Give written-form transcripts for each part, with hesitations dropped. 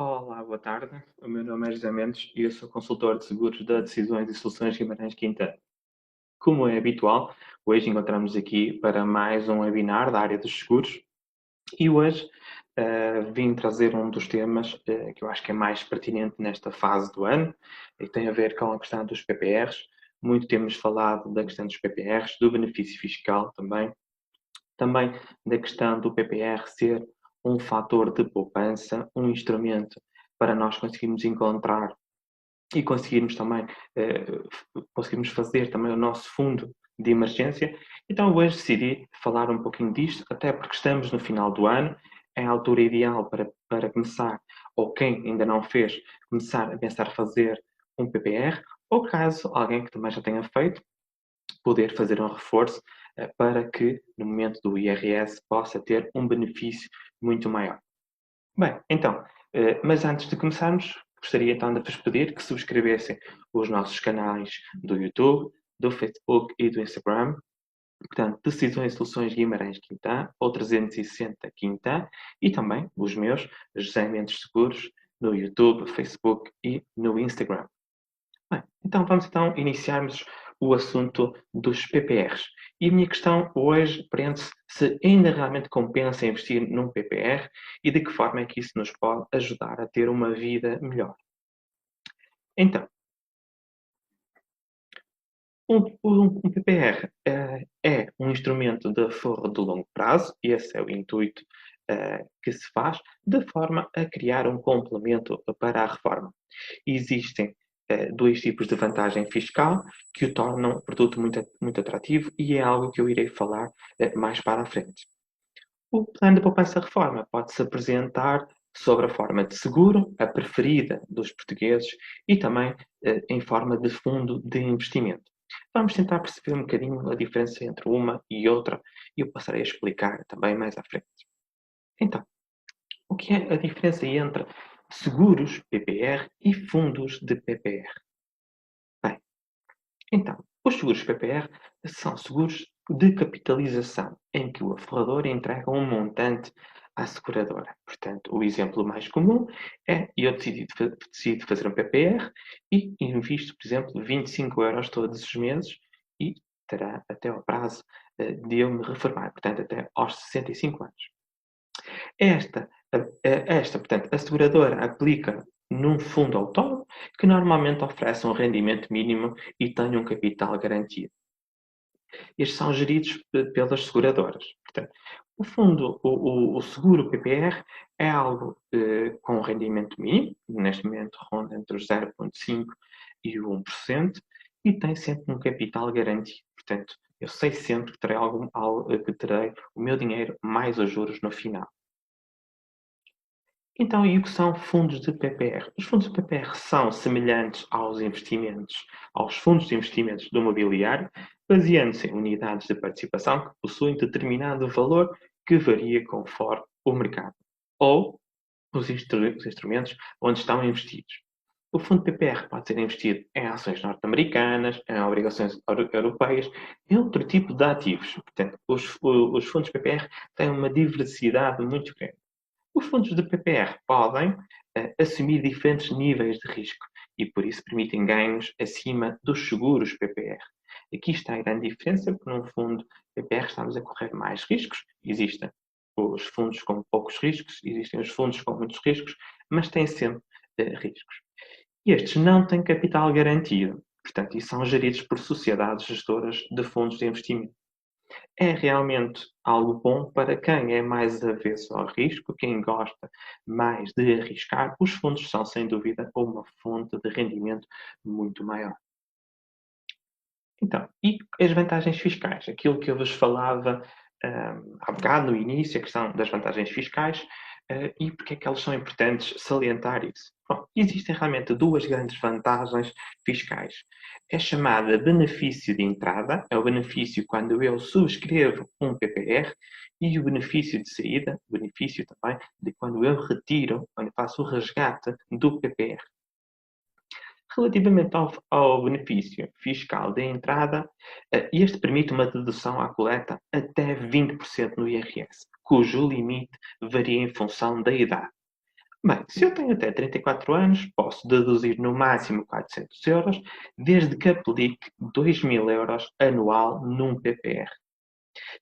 Olá, boa tarde. O meu nome é José Mendes e eu sou consultor de seguros da Decisões e Soluções Guimarães Quintana. Como é habitual, hoje encontramos aqui para mais um webinar da área dos seguros e hoje vim trazer um dos temas que eu acho que é mais pertinente nesta fase do ano e que tem a ver com a questão dos PPRs. Muito temos falado da questão dos PPRs, do benefício fiscal também da questão do PPR ser um fator de poupança, um instrumento para nós conseguirmos encontrar e conseguirmos também conseguirmos fazer também o nosso fundo de emergência. Então hoje decidi falar um pouquinho disto, até porque estamos no final do ano, é a altura ideal para começar, ou quem ainda não fez, começar a pensar fazer um PPR, ou caso alguém que também já tenha feito, poder fazer um reforço para que no momento do IRS possa ter um benefício muito maior. Bem, então, mas antes de começarmos, gostaria então de vos pedir que subscrevessem os nossos canais do YouTube, do Facebook e do Instagram. Portanto, Decisões e Soluções Guimarães Quintã ou 360 Quintã e também os meus, José Mendes Seguros, no YouTube, Facebook e no Instagram. Bem, então vamos então iniciarmos o assunto dos PPRs. E a minha questão hoje prende-se se ainda realmente compensa investir num PPR e de que forma é que isso nos pode ajudar a ter uma vida melhor. Então, um PPR é um instrumento de forro de longo prazo, e esse é o intuito que se faz, de forma a criar um complemento para a reforma. Existem dois tipos de vantagem fiscal que o tornam um produto muito atrativo e é algo que eu irei falar mais para a frente. O plano de poupança-reforma pode-se apresentar sobre a forma de seguro, a preferida dos portugueses, e também em forma de fundo de investimento. Vamos tentar perceber um bocadinho a diferença entre uma e outra e eu passarei a explicar também mais à frente. Então, o que é a diferença entre seguros PPR e fundos de PPR? Bem, então, os seguros PPR são seguros de capitalização, em que o forrador entrega um montante à seguradora. Portanto, o exemplo mais comum é eu decido fazer um PPR e invisto, por exemplo, 25 euros todos os meses e terá até ao prazo de eu me reformar, portanto, até aos 65 anos. Portanto, a seguradora aplica num fundo autónomo que normalmente oferece um rendimento mínimo e tem um capital garantido. Estes são geridos pelas seguradoras. Portanto, o seguro PPR é algo com um rendimento mínimo, neste momento ronda entre os 0,5% e o 1%, e tem sempre um capital garantido. Portanto, eu sei sempre que que terei o meu dinheiro mais os juros no final. Então, e o que são fundos de PPR? Os fundos de PPR são semelhantes aos fundos de investimentos do mobiliário, baseando-se em unidades de participação que possuem determinado valor que varia conforme o mercado, ou os instrumentos onde estão investidos. O fundo de PPR pode ser investido em ações norte-americanas, em obrigações europeias, em outro tipo de ativos. Portanto, os fundos de PPR têm uma diversidade muito grande. Os fundos de PPR podem assumir diferentes níveis de risco e, por isso, permitem ganhos acima dos seguros PPR. Aqui está a grande diferença, porque num fundo PPR estamos a correr mais riscos. Existem os fundos com poucos riscos, existem os fundos com muitos riscos, mas têm sempre riscos. E estes não têm capital garantido, portanto, e são geridos por sociedades gestoras de fundos de investimento. É realmente algo bom para quem é mais avesso ao risco, quem gosta mais de arriscar. Os fundos são, sem dúvida, uma fonte de rendimento muito maior. Então, e as vantagens fiscais? Aquilo que eu vos falava há bocado, no início, a questão das vantagens fiscais, e porque é que elas são importantes salientar isso? Bom, existem realmente duas grandes vantagens fiscais. É chamada benefício de entrada, é o benefício quando eu subscrevo um PPR, e o benefício de saída, o benefício também de quando eu retiro, quando faço o resgate do PPR. Relativamente ao benefício fiscal de entrada, este permite uma dedução à coleta até 20% no IRS, cujo limite varia em função da idade. Bem, se eu tenho até 34 anos, posso deduzir no máximo 400 euros, desde que aplique 2.000 euros anual num PPR.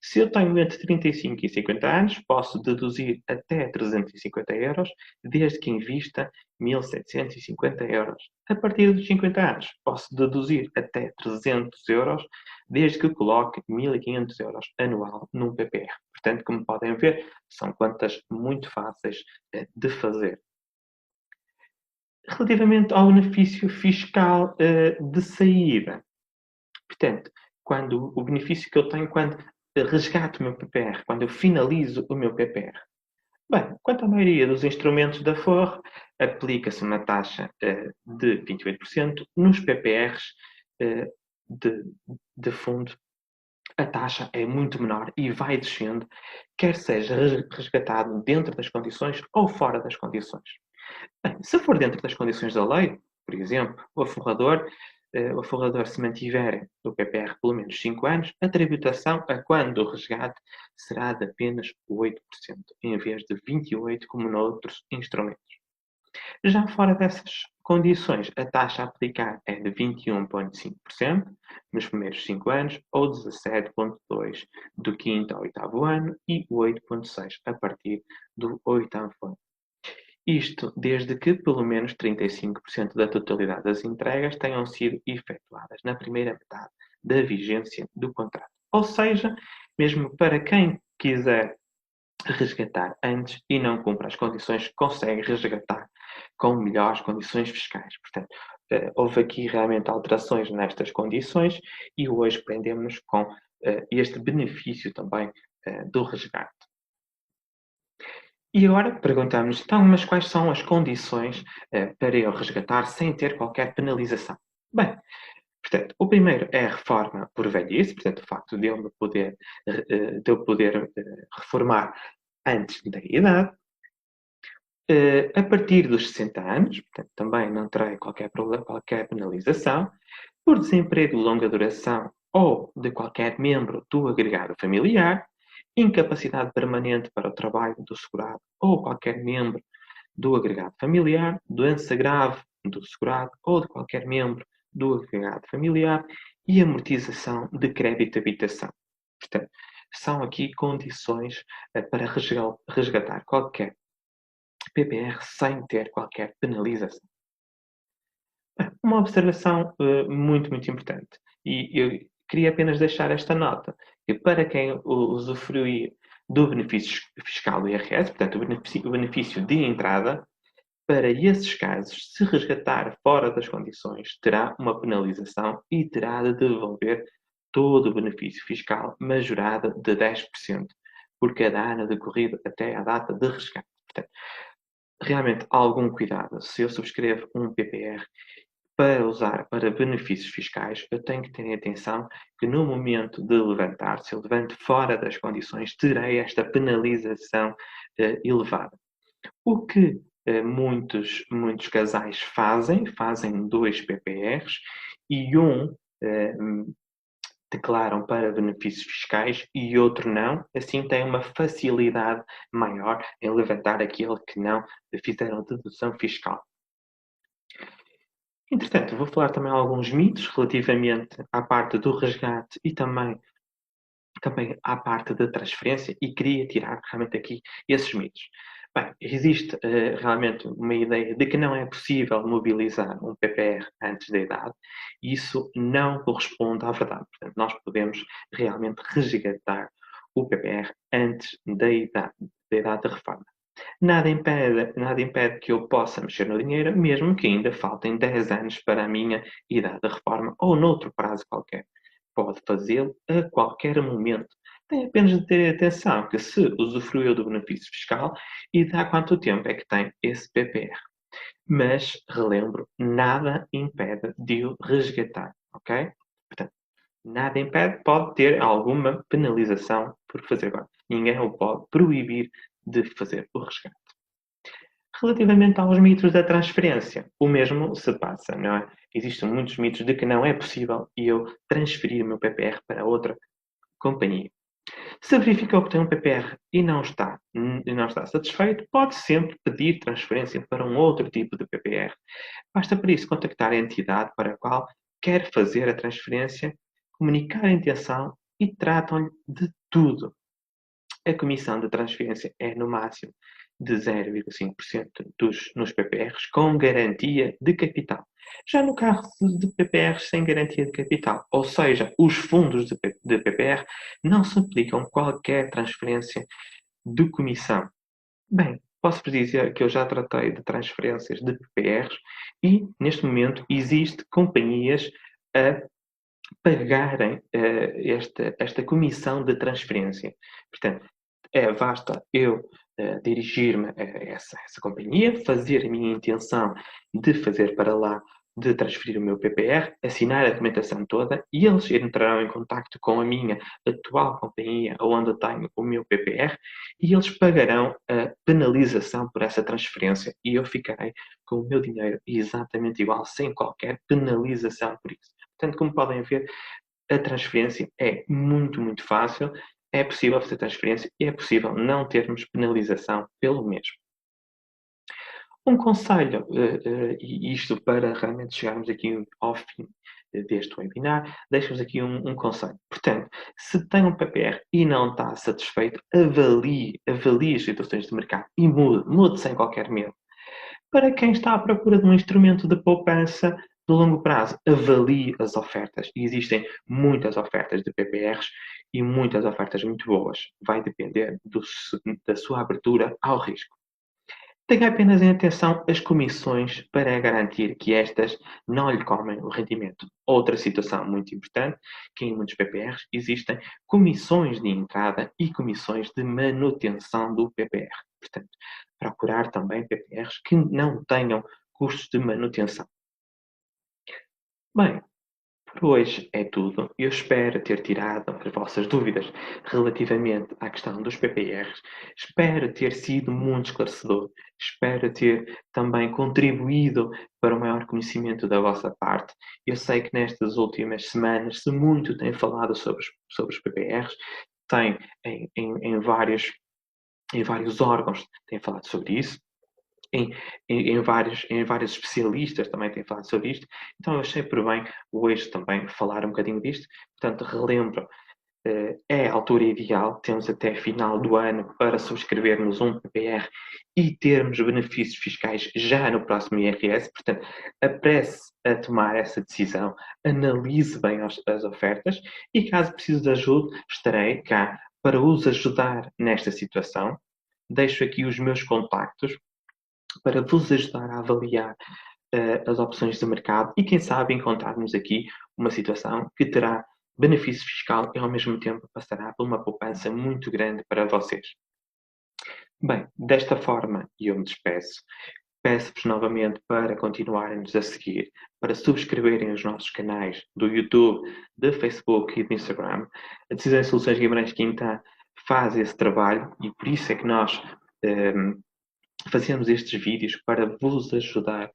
Se eu tenho entre 35 e 50 anos, posso deduzir até 350 euros, desde que invista 1.750 euros. A partir dos 50 anos, posso deduzir até 300 euros, desde que coloque 1.500 euros anual num PPR. Portanto, como podem ver, são contas muito fáceis de fazer. Relativamente ao benefício fiscal de saída, portanto, quando o benefício que eu tenho quando resgato o meu PPR, quando eu finalizo o meu PPR. Bem, quanto à maioria dos instrumentos da FOR, aplica-se uma taxa de 28%. Nos PPRs de, de fundo, a taxa é muito menor e vai descendo, quer seja resgatado dentro das condições ou fora das condições. Bem, se for dentro das condições da lei, por exemplo, o forrador se mantiver no PPR pelo menos 5 anos, a tributação a quando o resgate será de apenas 8%, em vez de 28%, como noutros instrumentos. Já fora dessas condições, a taxa a aplicar é de 21,5% nos primeiros 5 anos ou 17,2% do quinto ao oitavo ano e 8,6% a partir do oitavo ano. Isto desde que pelo menos 35% da totalidade das entregas tenham sido efetuadas na primeira metade da vigência do contrato. Ou seja, mesmo para quem quiser resgatar antes e não cumpre as condições, consegue resgatar com melhores condições fiscais. Portanto, houve aqui realmente alterações nestas condições e hoje prendemos com este benefício também do resgate. E agora perguntamos, então, mas quais são as condições para eu resgatar sem ter qualquer penalização? Bem, portanto, o primeiro é a reforma por velhice, portanto, o facto de eu poder reformar antes da idade. A partir dos 60 anos, portanto, também não terei qualquer problema, qualquer penalização, por desemprego de longa duração ou de qualquer membro do agregado familiar, incapacidade permanente para o trabalho do segurado ou qualquer membro do agregado familiar, doença grave do segurado ou de qualquer membro do agregado familiar e amortização de crédito de habitação. Portanto, são aqui condições para resgatar qualquer PPR sem ter qualquer penalização. Uma observação muito, muito importante. E eu queria apenas deixar esta nota, que para quem usufruir do benefício fiscal do IRS, portanto, o benefício de entrada, para esses casos, se resgatar fora das condições, terá uma penalização e terá de devolver todo o benefício fiscal majorado de 10% por cada ano decorrido até à data de resgate. Portanto, realmente algum cuidado. Se eu subscrevo um PPR para usar para benefícios fiscais, eu tenho que ter atenção que no momento de levantar, se eu levanto fora das condições, terei esta penalização elevada. O que muitos casais fazem 2 PPRs e um declaram para benefícios fiscais e outro não, assim tem uma facilidade maior em levantar aquele que não fizeram dedução fiscal. Entretanto, vou falar também alguns mitos relativamente à parte do resgate e também à parte da transferência e queria tirar realmente aqui esses mitos. Bem, existe realmente uma ideia de que não é possível mobilizar um PPR antes da idade e isso não corresponde à verdade. Portanto, nós podemos realmente resgatar o PPR antes da idade de reforma. Nada impede que eu possa mexer no dinheiro, mesmo que ainda faltem 10 anos para a minha idade de reforma ou noutro prazo qualquer. Pode fazê-lo a qualquer momento. Tem apenas de ter atenção que se usufruiu do benefício fiscal e de há quanto tempo é que tem esse PPR. Mas, relembro, nada impede de o resgatar, ok? Portanto, nada impede, pode ter alguma penalização por fazer agora. Ninguém o pode proibir de fazer o resgate. Relativamente aos mitos da transferência, o mesmo se passa, não é? Existem muitos mitos de que não é possível eu transferir o meu PPR para outra companhia. Se verificou que tem um PPR e não está satisfeito, pode sempre pedir transferência para um outro tipo de PPR. Basta por isso contactar a entidade para a qual quer fazer a transferência, comunicar a intenção e tratam-lhe de tudo. A comissão de transferência é no máximo de 0,5% nos PPRs com garantia de capital. Já no caso de PPRs sem garantia de capital, ou seja, os fundos de PPR, não se aplicam qualquer transferência de comissão. Bem, posso-vos dizer que eu já tratei de transferências de PPRs e, neste momento, existe companhias a pagarem esta comissão de transferência. Portanto, basta eu dirigir-me a essa companhia, fazer a minha intenção de fazer para lá, de transferir o meu PPR, assinar a documentação toda e eles entrarão em contato com a minha atual companhia onde eu tenho o meu PPR e eles pagarão a penalização por essa transferência e eu ficarei com o meu dinheiro exatamente igual, sem qualquer penalização por isso. Portanto, como podem ver, a transferência é muito, muito fácil, é possível fazer transferência e é possível não termos penalização pelo mesmo. Um conselho, e isto para realmente chegarmos aqui ao fim deste webinar, deixo-vos aqui um conselho. Portanto, se tem um PPR e não está satisfeito, avalie as situações de mercado e mude sem qualquer medo. Para quem está à procura de um instrumento de poupança de longo prazo, avalie as ofertas. Existem muitas ofertas de PPRs e muitas ofertas muito boas. Vai depender da sua abertura ao risco. Tenha apenas em atenção as comissões para garantir que estas não lhe comem o rendimento. Outra situação muito importante, que em muitos PPRs existem comissões de entrada e comissões de manutenção do PPR. Portanto, procurar também PPRs que não tenham custos de manutenção. Bem, por hoje é tudo. Eu espero ter tirado as vossas dúvidas relativamente à questão dos PPRs. Espero ter sido muito esclarecedor. Espero ter também contribuído para o maior conhecimento da vossa parte. Eu sei que nestas últimas semanas se muito tem falado sobre os PPRs. Tem em vários órgãos tem falado sobre isso. Em vários especialistas também têm falado sobre isto, então eu achei por bem hoje também falar um bocadinho disto. Portanto, relembro, é a altura ideal, temos até final do ano para subscrevermos um PPR e termos benefícios fiscais já no próximo IRS, portanto, apresse a tomar essa decisão, analise bem as ofertas e caso precise de ajuda, estarei cá para os ajudar nesta situação. Deixo aqui os meus contactos para vos ajudar a avaliar as opções de mercado e, quem sabe, encontrarmos aqui uma situação que terá benefício fiscal e, ao mesmo tempo, passará por uma poupança muito grande para vocês. Bem, desta forma, eu me despeço. Peço-vos novamente para continuarem-nos a seguir, para subscreverem os nossos canais do YouTube, do Facebook e do Instagram. A Decisão em Soluções Guimarães Quintã faz esse trabalho e por isso é que nós fazemos estes vídeos para vos ajudar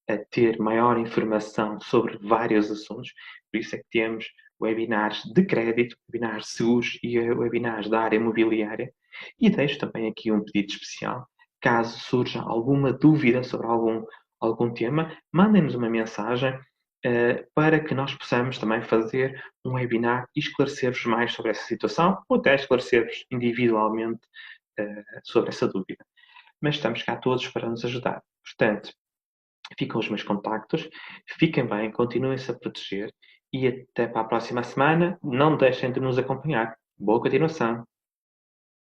a ter maior informação sobre vários assuntos. Por isso é que temos webinars de crédito, webinars seguros e webinars da área imobiliária. E deixo também aqui um pedido especial. Caso surja alguma dúvida sobre algum tema, mandem-nos uma mensagem para que nós possamos também fazer um webinar e esclarecer-vos mais sobre essa situação ou até esclarecer-vos individualmente sobre essa dúvida. Mas estamos cá todos para nos ajudar. Portanto, ficam os meus contactos, fiquem bem, continuem-se a proteger e até para a próxima semana. Não deixem de nos acompanhar. Boa continuação!